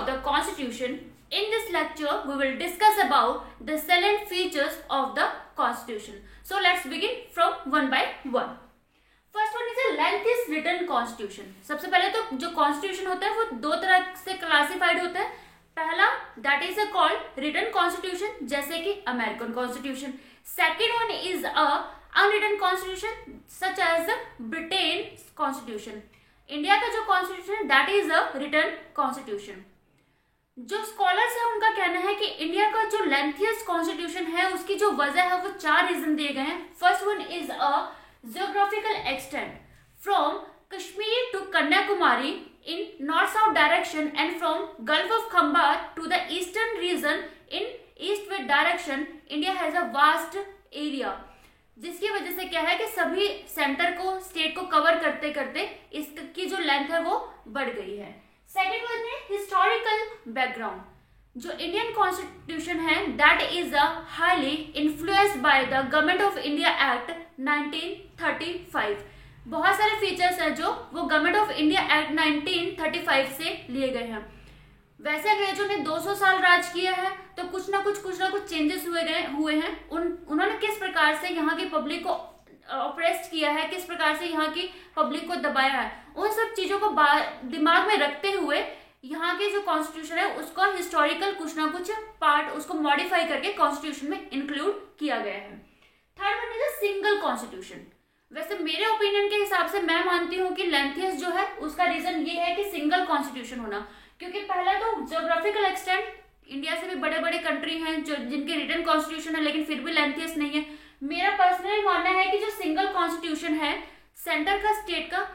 of the Constitution. In this lecture, we will discuss about the salient features of the Constitution. So let's begin from one by one. First one is a lengthiest written constitution. सबसे पहले तो जो constitution होता है वो दो तरह से क्लासिफाइड होता है. पहला that is a called written constitution, जैसे कि American constitution. Second one is a unwritten constitution such as Britain constitution. India का जो constitution that is a written constitution. जो स्कॉलर्स है उनका कहना है कि इंडिया का जो लेंथीस्ट कॉन्स्टिट्यूशन है उसकी जो वजह है वो चार रीजन दिए गए हैं. First one is a geographical extent from Kashmir to Kanyakumari in north-south direction and from Gulf of Khambar to the eastern region in east-west direction. India has a vast area. जिसकी वजह से क्या है कि सभी सेंटर को state को cover करते करते इसकी जो लेंथ है वो बढ़ गई है. सेकेंड वन है हिस्टोरिकल बैकग्राउंड. जो इंडियन कॉन्स्टिट्यूशन है that is a highly influenced by the government of India act 1935. बहुत सारे फीचर्स हैं जो वो गवर्नमेंट ऑफ इंडिया एक्ट 1935 से लिए गए हैं. वैसे अंग्रेजों ने 200 साल राज किया है तो कुछ ना कुछ चेंजेस हुए हैं. उन्होंने किस प्रकार से यहाँ की पब्लिक को ऑप्रेस्ड किया है, किस प्रकार से यहाँ की पब्लिक को दबाया है, उन सब चीजों को दिमाग में रखते हुए यहाँ के जो कॉन्स्टिट्यूशन है उसको हिस्टोरिकल कुछ ना कुछ पार्ट उसको मॉडिफाई करके कॉन्स्टिट्यूशन में इंक्लूड किया गया है. Third one is a single constitution. वैसे मेरे ओपिनियन के हिसाब से मैं मानती हूँ कि लेंथीएस्ट जो है उसका रीजन ये है कि सिंगल कॉन्स्टिट्यूशन होना. क्योंकि पहला तो ज्योग्राफिकल एक्सटेंट इंडिया से भी बड़े बड़े कंट्री हैं जो जिनके रिटन कॉन्स्टिट्यूशन है लेकिन फिर भी लेंथीएस्ट नहीं है. मेरा पर्सनली मानना है कि जो सिंगल कॉन्स्टिट्यूशन है सेंटर का स्टेट का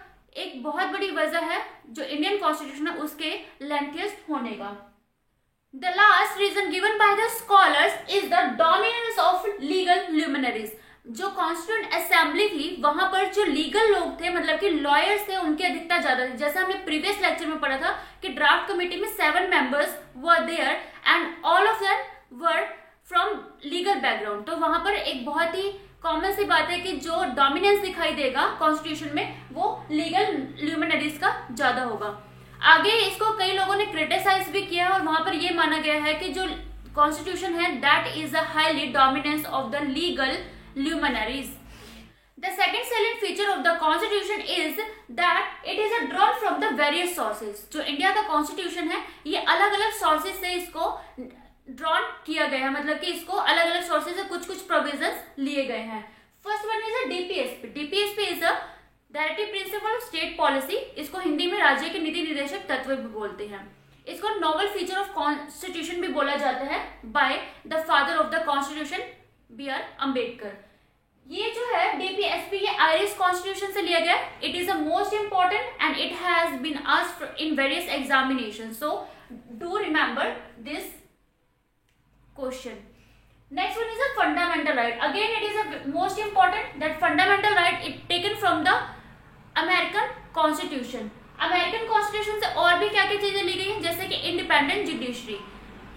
एक बहुत बड़ी वजह है जो इंडियन कॉन्स्टिट्यूशन है उसके लेंथीएस्ट होने का. The last reason given by the scholars is the dominance of legal luminaries. जो कॉन्स्टिट्यूएंट असेंबली थी वहां पर जो लीगल लोग थे मतलब कि लॉयर्स थे उनकी अधिकता ज्यादा थी. जैसा हमने प्रीवियस लेक्चर में पढ़ा था कि ड्राफ्ट कमेटी में 7 members were there and all of them were from legal background. तो वहां पर एक बहुत ही कॉमन सी बात है कि जो डोमिनेंस दिखाई देगा कॉन्स्टिट्यूशन में वो लीगल ल्यूमिनरीज का ज्यादा होगा. आगे इसको कई लोगों ने क्रिटिसाइज भी किया है और वहां पर ये माना गया है कि जो कॉन्स्टिट्यूशन है that is a highly dominance of the legal luminaries. The second selling feature of the constitution is that it is a drawn from the various sources. जो इंडिया का कॉन्स्टिट्यूशन है ये अलग अलग सोर्सेज से इसको ड्रॉन किया गया है मतलब कि इसको अलग अलग सोर्सेज से कुछ प्रोविजंस लिए गए हैं. First one is a DPSP. DPSP is a directive principle of state policy. इसको हिंदी में राज्य के नीति निर्देशक तत्व भी बोलते हैं. इसको नोवेल फीचर ऑफ कॉन्स्टिट्यूशन भी बोला जाता है by the father of the constitution B R. Ambedkar. ये जो है डीपीएसपी ये आयरिश कॉन्स्टिट्यूशन से लिया गया. It is a most important and it has been asked in various examination. So do remember this question. Next one is a fundamental right. Again it is a most important that fundamental right it taken from the American Constitution. American Constitution से और भी क्या क्या चीजें ली गई हैं जैसे कि इंडिपेंडेंट जुडिशरी.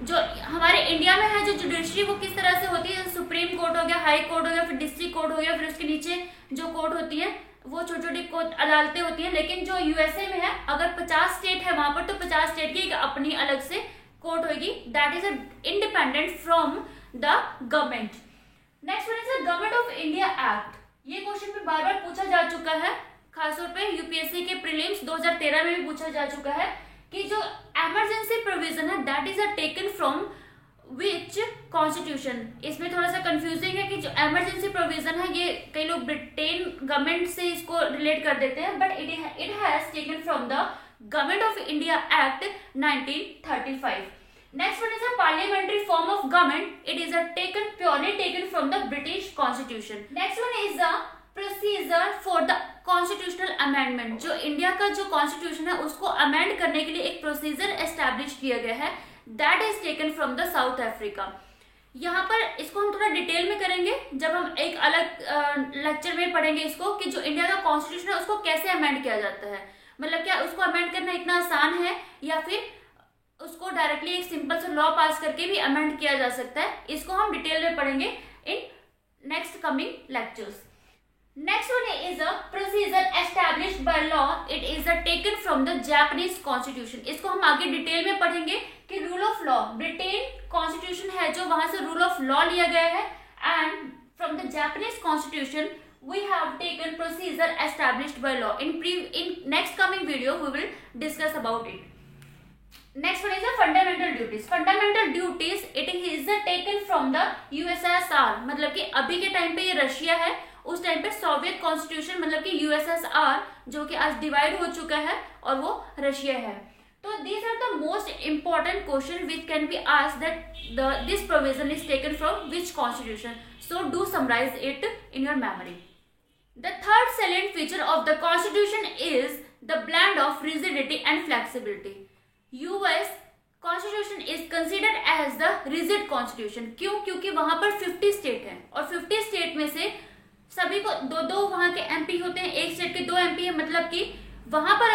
जो हमारे इंडिया में है जो जुडिशरी वो किस तरह से होती है. सुप्रीम कोर्ट हो गया, हाई कोर्ट हो गया, फिर डिस्ट्रिक्ट कोर्ट हो गया, फिर उसके नीचे जो कोर्ट होती है वो छोटी छोटी अदालतें होती हैं. लेकिन जो यूएसए में है अगर 50 स्टेट है वहां पर तो 50 स्टेट की अपनी अलग से कोर्ट होगी that is independent from the government. Next one is the government of India act. ये क्वेश्चन पे बार बार पूछा जा चुका है खासतौर पे यूपीएससी के प्रीलिम्स 2013 में भी पूछा जा चुका है कि जो इमरजेंसी प्रोविजन है that is taken from which constitution. इसमें थोड़ा सा कंफ्यूजिंग है कि जो इमरजेंसी प्रोविजन है ये कई लोग ब्रिटेन गवर्नमेंट से इसको रिलेट कर देते हैं but it has taken from the Government of India Act 1935. Next one is a parliamentary form of government. It is purely taken from the British Constitution. Next one is the procedure for the constitutional amendment. जो India का जो constitution है उसको amend करने के लिए एक procedure establish किया गया है that is taken from the south Africa. यहाँ पर इसको हम थोड़ा डिटेल में करेंगे जब हम एक अलग लेक्चर में पढ़ेंगे इसको कि जो इंडिया का कॉन्स्टिट्यूशन है उसको कैसे अमेंड किया जाता है. मतलब क्या उसको अमेंड करना इतना आसान है या फिर उसको डायरेक्टली एक सिंपल सा लॉ पास करके भी अमेंड किया जा सकता है. इसको हम डिटेल में पढ़ेंगे in next coming lectures. Next one is a procedure established by law. It is taken from the Japanese constitution. इसको हम आगे डिटेल में पढ़ेंगे कि rule of law, Britain constitution है जो वहां से रूल ऑफ लॉ लिया गया है, and from the Japanese constitution we have taken procedure established by law. In next coming video we will discuss about it. Next one is the fundamental duties. Fundamental duties it is taken from the USSR. मतलब कि अभी के time पे ये Russia है, उस time पे Soviet constitution मतलब कि USSR जो कि आज डिवाइड हो चुका है और वो रशिया है. तो these are the most important question which can be asked that this provision is taken from which constitution. So do summarize it in your memory. The third salient feature of the constitution is the blend of rigidity and flexibility. US constitution is considered as the rigid constitution. क्यों? क्योंकि वहां पर 50 state हैं और 50 state में से सभी को दो वहां के एमपी होते हैं, एक स्टेट के 2 एमपी है. मतलब कि वहां पर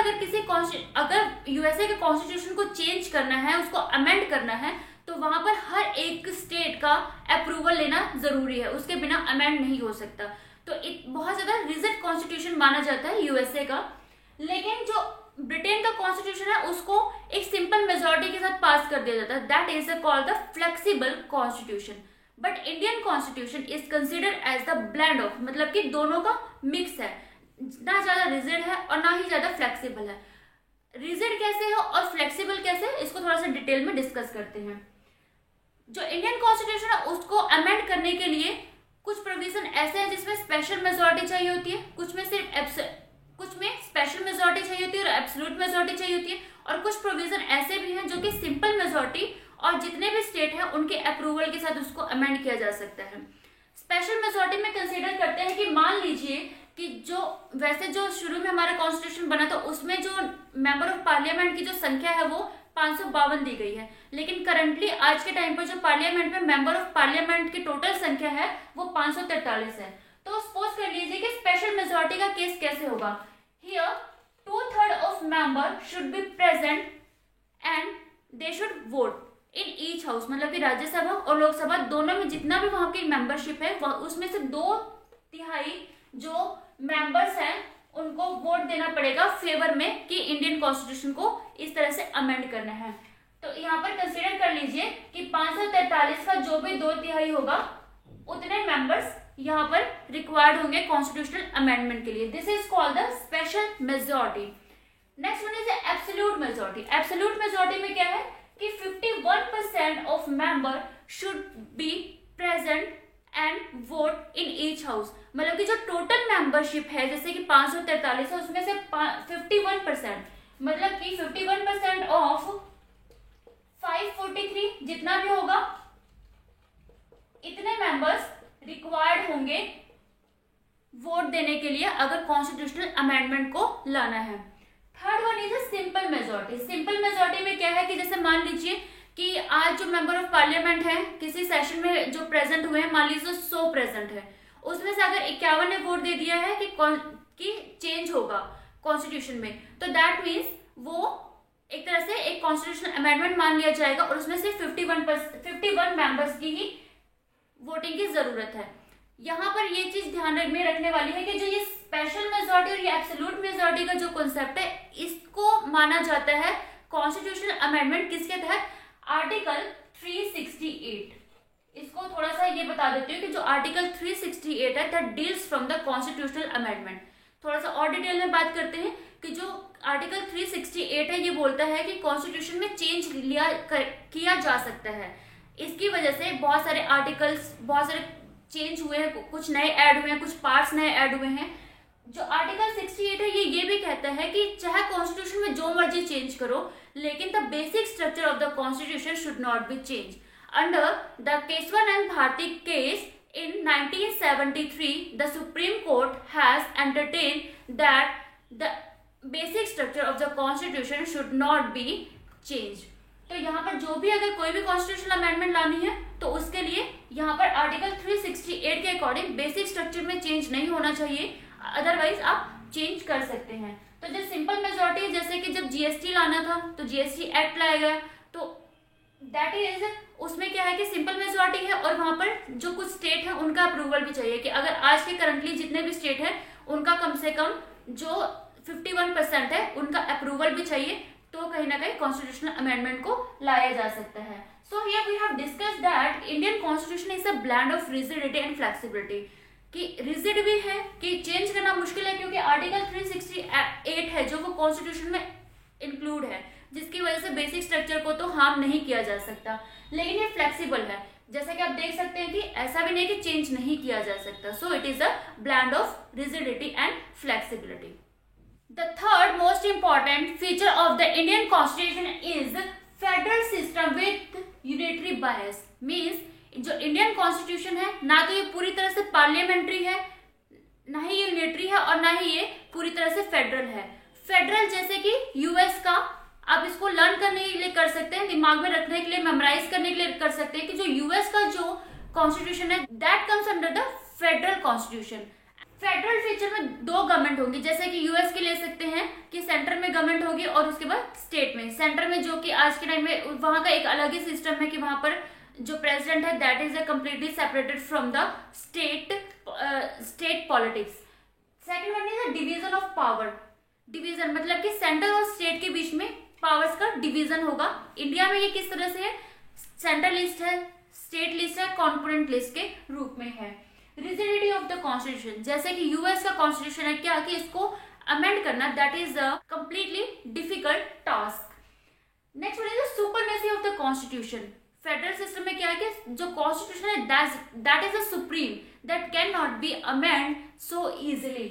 अगर यूएसए के कॉन्स्टिट्यूशन को चेंज करना है, उसको अमेंड करना है, तो वहां पर हर एक स्टेट का अप्रूवल लेना जरूरी है, उसके बिना अमेंड नहीं हो सकता. तो बहुत ज्यादा रिजिड कॉन्स्टिट्यूशन माना जाता है यूएसए का. लेकिन जो ब्रिटेन का कॉन्स्टिट्यूशन है उसको एक सिंपल मेजोरिटी के साथ पास कर दिया जाता है. That is called the flexible constitution. But Indian constitution is considered as the blend of, मतलब कि दोनों का मिक्स है, ना ज्यादा रिजिड है और ना ही ज्यादा फ्लेक्सिबल है. रिजिड कैसे है और फ्लेक्सिबल कैसे है, इसको थोड़ा सा डिटेल में डिस्कस करते हैं. जो इंडियन कॉन्स्टिट्यूशन है उसको अमेंड करने के लिए कुछ प्रोविजन ऐसे हैं जिसमें स्पेशल मेजोरिटी चाहिए होती है, कुछ में स्पेशल मेजोरिटी चाहिए होती है और एब्सोल्यूट मेजोरिटी चाहिए होती है, और कुछ प्रोविजन ऐसे भी हैं जो कि सिंपल मेजोरिटी और जितने भी स्टेट हैं उनके अप्रूवल के साथ उसको अमेंड किया जा सकता है. स्पेशल मेजोरिटी में कंसीडर करते हैं कि मान लीजिए कि जो शुरू में हमारा कॉन्स्टिट्यूशन बना था उसमें जो मेंबर ऑफ पार्लियामेंट की जो संख्या है वो 552 दी गई है, लेकिन करंटली आज के टाइम पर जो पार्लियामेंट में मेंबर ऑफ पार्लियामेंट की टोटल संख्या है वो 543 है. तो सपोज कर लीजिए कि स्पेशल मेजोरिटी का केस कैसे होगा. Here 2/3 of member should be present and they should vote in each house. मतलब कि राज्यसभा और लोकसभा दोनों में जितना भी वहां की मेंबरशिप है उसमें से 2/3 जो मेंबर्स हैं उनको वोट देना पड़ेगा फेवर में कि इंडियन कॉन्स्टिट्यूशन को इस तरह से अमेंड करना है. तो यहाँ पर कंसीडर कर लीजिए कि 543 का जो भी 2/3 होगा उतने मेंबर्स यहाँ पर रिक्वायर्ड होंगे कॉन्स्टिट्यूशनल अमेंडमेंट के लिए. This is called the special majority. Next one is absolute majority. Absolute majority में क्या है कि 51% of member should be present and vote in each house. मतलब कि जो टोटल मेंबरशिप है जैसे कि 543 है उसमें से 51%, मतलब कि 51% ऑफ 543 जितना भी होगा इतने मेंबर्स रिक्वायर्ड होंगे वोट देने के लिए अगर कॉन्स्टिट्यूशनल अमेंडमेंट को लाना है. Third one is simple majority. Simple majority में क्या है कि जैसे मान लीजिए कि आज जो मेंबर ऑफ पार्लियामेंट है किसी सेशन में जो प्रेजेंट हुए हैं, मान लीजिए 100 प्रेजेंट है, उसमें से अगर 51 ने वोट दे दिया है कि चेंज होगा कॉन्स्टिट्यूशन में, तो दैट मीन्स वो एक तरह से एक कॉन्स्टिट्यूशनल अमेंडमेंट मान लिया जाएगा और उसमें से 51 मेंबर्स की ही वोटिंग की जरूरत है. यहाँ पर ये चीज ध्यान में रखने वाली है कि जो ये स्पेशल मेजोरिटी और ये एब्सोल्यूट मेजोरिटी का जो कॉन्सेप्ट है इसको माना जाता है कॉन्स्टिट्यूशनल अमेंडमेंट किसके तहत, आर्टिकल 368. इसको थोड़ा सा ये बता देती हूँ कि जो आर्टिकल 368 है that deals from the constitutional amendment. थोड़ा सा और डिटेल में बात करते हैं कि जो आर्टिकल 368 है ये बोलता है कि कॉन्स्टिट्यूशन में चेंज किया जा सकता है. इसकी वजह से बहुत सारे आर्टिकल्स बहुत सारे चेंज हुए हैं, कुछ नए ऐड हुए हैं, कुछ पार्ट्स नए ऐड हुए हैं. जो आर्टिकल 68 है ये भी कहता है कि चाहे कॉन्स्टिट्यूशन में जो मर्जी चेंज करो लेकिन the basic structure of the constitution should not be change. Under the Keswanan Bharti case in 1973, the Supreme Court has entertained that the basic structure of the Constitution should not be changed. तो यहाँ पर जो भी अगर कोई भी constitutional amendment लानी है तो उसके लिए यहाँ पर आर्टिकल 368 के अकॉर्डिंग बेसिक स्ट्रक्चर में चेंज नहीं होना चाहिए, अदरवाइज आप चेंज कर सकते हैं. तो जो सिंपल मेजोरिटी जैसे कि जब जीएसटी लाना था तो जीएसटी एक्ट लाया गया, तो दैट इज, उसमें क्या है कि सिंपल मेजोरिटी है और वहां पर जो कुछ स्टेट है उनका अप्रूवल भी चाहिए, कि अगर आज के करंटली जितने भी स्टेट है उनका कम से कम जो 51% है उनका अप्रूवल भी चाहिए, तो कहीं ना कहीं कॉन्स्टिट्यूशनल अमेंडमेंट को लाया जा सकता है। So here we have discussed that Indian constitution is a blend of rigidity and flexibility, कि रिजिड भी है कि चेंज करना मुश्किल है, क्योंकि आर्टिकल 368 है जो वो कॉन्स्टिट्यूशन में इंक्लूड है, जिसकी वजह से बेसिक स्ट्रक्चर को तो हार्म नहीं किया जा सकता, लेकिन ये फ्लेक्सिबल है, जैसा कि आप देख सकते हैं कि ऐसा भी नहीं कि चेंज नहीं किया जा सकता। So it is a blend of rigidity and flexibility. The third most important feature of the Indian constitution is federal system with unitary bias. Means जो इंडियन कॉन्स्टिट्यूशन है ना तो ये पूरी तरह से पार्लियामेंट्री है, ना ही ये यूनिटरी है, और ना ही ये पूरी तरह से फेडरल है। फेडरल जैसे कि यूएस का, आप इसको लर्न करने के लिए कर सकते हैं, दिमाग में रखने के लिए, मेमोराइज करने के लिए कर सकते हैं कि जो यूएस का जो कॉन्स्टिट्यूशन है that comes under the federal constitution. Federal feature में दो गवर्नमेंट होंगी, जैसे कि यूएस के ले सकते हैं कि सेंटर में गवर्नमेंट होगी और उसके बाद स्टेट में। सेंटर में जो कि आज के टाइम में वहां का एक अलग ही सिस्टम है कि वहां पर जो प्रेसिडेंट है that is completely separated from the state politics. Second one is division of power. Division मतलब कि सेंटर और स्टेट के बीच में पावर्स का डिवीजन होगा। इंडिया में ये किस तरह से है, सेंट्रल लिस्ट है, स्टेट लिस्ट है, कॉम्पोनेंट लिस्ट के रूप में है। रिजिडिटी ऑफ द कॉन्स्टिट्यूशन, जैसे कि यूएस का कॉन्स्टिट्यूशन है क्या कि इसको अमेंड करना that is a completely difficult task. Next one is the supremacy of the constitution. Federal system में क्या है कि जो कॉन्स्टिट्यूशन है that is a supreme that can not be amend so easily.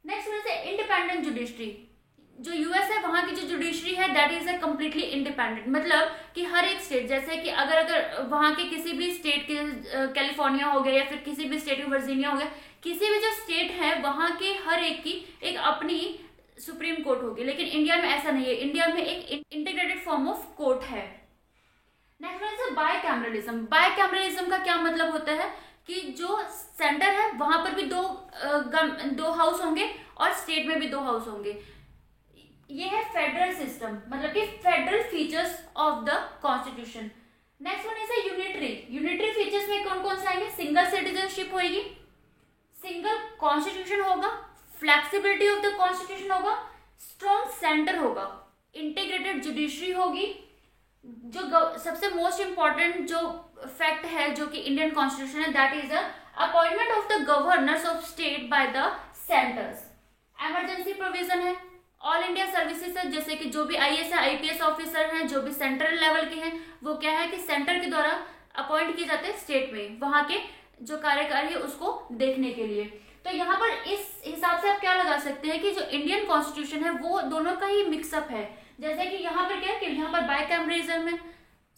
Next one is independent judiciary. जो US है वहां की जो जुडिशरी है that is a completely independent, मतलब कि हर एक स्टेट, जैसे कि अगर वहां के किसी भी स्टेट के कैलिफोर्निया हो गया या फिर किसी भी स्टेट में वर्जीनिया हो गया, किसी भी जो स्टेट है वहां के हर एक की एक अपनी सुप्रीम कोर्ट होगी, लेकिन इंडिया में ऐसा नहीं है। इंडिया में एक इंटीग्रेटेड फॉर्म ऑफ कोर्ट है। Next one is bicameralism. Bicameralism का क्या मतलब होता है कि जो सेंटर है वहां पर भी दो हाउस होंगे और स्टेट में भी दो हाउस होंगे। ये है फेडरल सिस्टम, मतलब कि federal features of the constitution. Next one is unitary. Unitary features में कौन कौन से आएंगे, सिंगल सिटीजनशिप होगी, सिंगल कॉन्स्टिट्यूशन होगा, फ्लेक्सिबिलिटी ऑफ द कॉन्स्टिट्यूशन होगा, स्ट्रॉन्ग सेंटर होगा, इंटीग्रेटेड जुडिशरी होगी। जो सबसे मोस्ट इंपॉर्टेंट जो फैक्ट है जो कि इंडियन कॉन्स्टिट्यूशन है that is appointment of the governors of state by the centres. Emergency provision है, ऑल इंडिया सर्विसेज है, जैसे कि जो भी आईएएस है, आईपीएस ऑफिसर हैं, जो भी सेंट्रल लेवल के हैं, वो क्या है कि सेंटर के द्वारा अपॉइंट किए जाते हैं स्टेट में, वहां के जो कार्यकारी है उसको देखने के लिए। तो यहाँ पर इस हिसाब से आप क्या लगा सकते हैं कि जो इंडियन कॉन्स्टिट्यूशन है वो दोनों का ही मिक्सअप है। जैसे कि यहाँ पर क्या है कि यहाँ पर बायकैमरलिज्म है,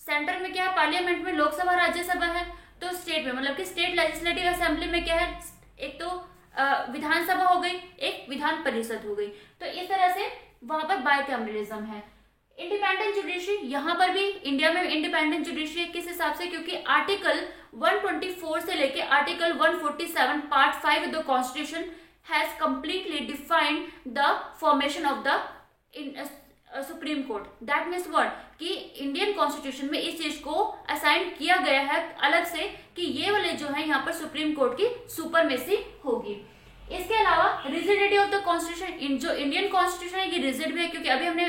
सेंटर में क्या है पार्लियामेंट में लोकसभा राज्यसभा है, तो स्टेट में मतलब कि स्टेट लेजिस्लेटिव असेंबली में क्या है, एक तो विधानसभा हो गई, एक विधान परिषद हो गई। तो इस तरह से वहां पर बायकैमरलिज्म है। इंडिपेंडेंट जुडिशरी, यहाँ पर भी इंडिया में इंडिपेंडेंट जुडिशरी किस हिसाब से, क्योंकि आर्टिकल 124 से लेके article 147 part 5 of the constitution has completely defined the formation of the supreme court. That means what कि इंडियन कॉन्स्टिट्यूशन में इस चीज को असाइन किया गया है अलग से कि ये वाले जो है यहाँ पर सुप्रीम कोर्ट की सुपरमेसी होगी। इसके अलावा रिजिडिटी ऑफ द कॉन्स्टिट्यूशन, जो इंडियन कॉन्स्टिट्यूशन है ये रिजिड भी है, क्योंकि अभी हमने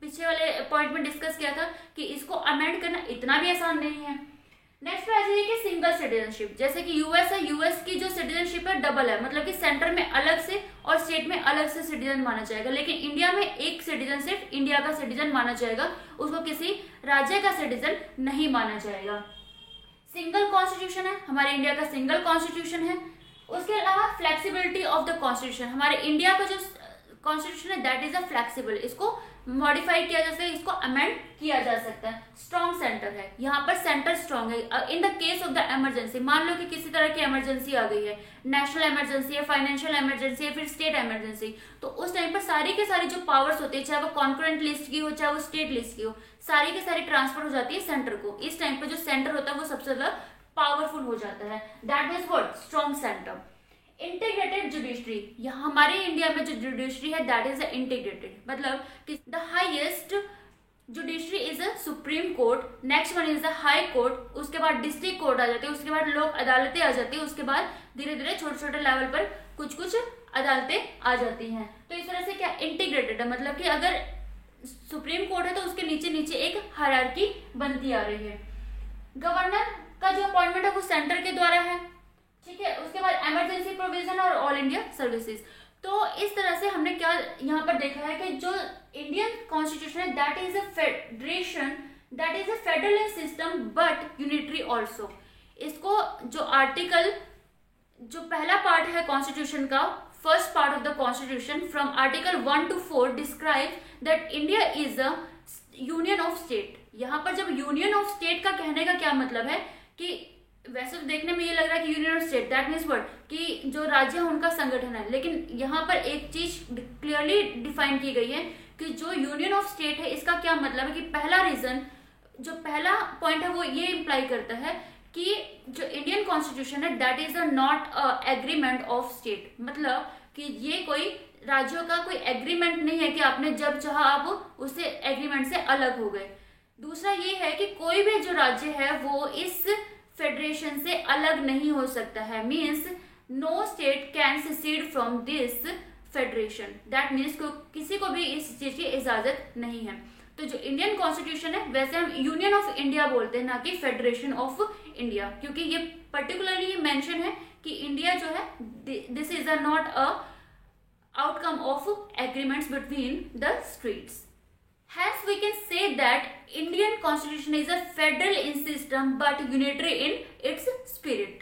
पीछे वाले पॉइंट में डिस्कस किया था कि इसको अमेंड करना इतना भी आसान नहीं है। नेक्स्ट ऐसे है कि सिंगल सिटीजनशिप, जैसे कि यूएस है, यूएस की जो सिटीजनशिप है डबल है, मतलब कि सेंटर में अलग से और स्टेट में अलग से सिटीजन माना जाएगा, लेकिन इंडिया में एक सिटीजन सिर्फ इंडिया का सिटीजन माना जाएगा, उसको किसी राज्य का सिटीजन नहीं माना जाएगा। सिंगल कॉन्स्टिट्यूशन है, हमारे इंडिया का सिंगल कॉन्स्टिट्यूशन है। उसके अलावा फ्लेक्सिबिलिटी ऑफ द कॉन्स्टिट्यूशन, हमारे इंडिया का जो कॉन्स्टिट्यूशन है दैट इज अ फ्लेक्सिबल, इसको मॉडिफाई किया जा सकता है, इसको अमेंड किया जा सकता है। स्ट्रॉन्ग सेंटर है, यहाँ पर सेंटर स्ट्रॉन्ग है। In the case of the emergency, मान लो कि किसी तरह की इमरजेंसी आ गई है, नेशनल इमरजेंसी है, फाइनेंशियल इमरजेंसी है, फिर स्टेट इमरजेंसी, तो उस टाइम पर सारी के सारी जो पावर्स होती है, चाहे वो कॉन्करेंट लिस्ट की हो चाहे वो स्टेट लिस्ट की हो, सारी की सारी ट्रांसफर हो जाती है सेंटर को। इस टाइम पर जो सेंटर होता है वो सबसे ज्यादा पावरफुल हो जाता है। That means what, strong centre. Integrated judiciary, यहाँ हमारे इंडिया में जो जुडिशरी है दैट इज इंटीग्रेटेड, मतलब कि the highest judiciary is a supreme court, next one is a high court, उसके बाद डिस्ट्रिक्ट कोर्ट आ जाते हैं, उसके बाद लोक अदालतें आ जाती है, उसके बाद धीरे धीरे छोटे छोटे लेवल पर कुछ कुछ अदालतें आ जाती हैं। तो इस तरह से क्या इंटीग्रेटेड है, मतलब कि अगर सुप्रीम कोर्ट है तो उसके नीचे नीचे एक हायरार्की बनती आ रही है। गवर्नर का जो अपॉइंटमेंट है वो सेंटर के द्वारा है, ठीक है। उसके बाद इमरजेंसी प्रोविजन और ऑल इंडिया सर्विसेज। तो इस तरह से हमने क्या यहाँ पर देखा है कि जो इंडियन कॉन्स्टिट्यूशन है that is a federation, that is a federal system but unitary also. इसको जो आर्टिकल, जो पहला पार्ट है कॉन्स्टिट्यूशन का, first part of the constitution from article 1 to 4 describe that India is a union of state. यहाँ पर जब union of state का कहने का क्या मतलब है कि वैसे तो देखने में ये लग रहा है कि union of state that means word कि जो राज्य है उनका संगठन है, लेकिन यहाँ पर एक चीज क्लियरली डिफाइन की गई है कि जो यूनियन ऑफ स्टेट है इसका क्या मतलब है कि पहला रीजन, जो पहला पॉइंट है वो ये इंप्लाई करता है कि जो इंडियन कॉन्स्टिट्यूशन है that is not a agreement of state, मतलब कि ये कोई राज्यों का कोई एग्रीमेंट नहीं है कि आपने जब चाहा आप उससे एग्रीमेंट से अलग हो गए। दूसरा ये है कि कोई भी जो राज्य है वो इस फेडरेशन से अलग नहीं हो सकता है, means no state can secede from this federation, that means किसी को भी इस चीज की इजाजत नहीं है। तो जो इंडियन कॉन्स्टिट्यूशन है वैसे हम यूनियन ऑफ इंडिया बोलते हैं, ना कि फेडरेशन ऑफ इंडिया, क्योंकि ये पर्टिकुलरली मेंशन है कि इंडिया जो है this is a not a outcome of agreements between the states. Hence, we can say that Indian Constitution is a federal in system but unitary in its spirit.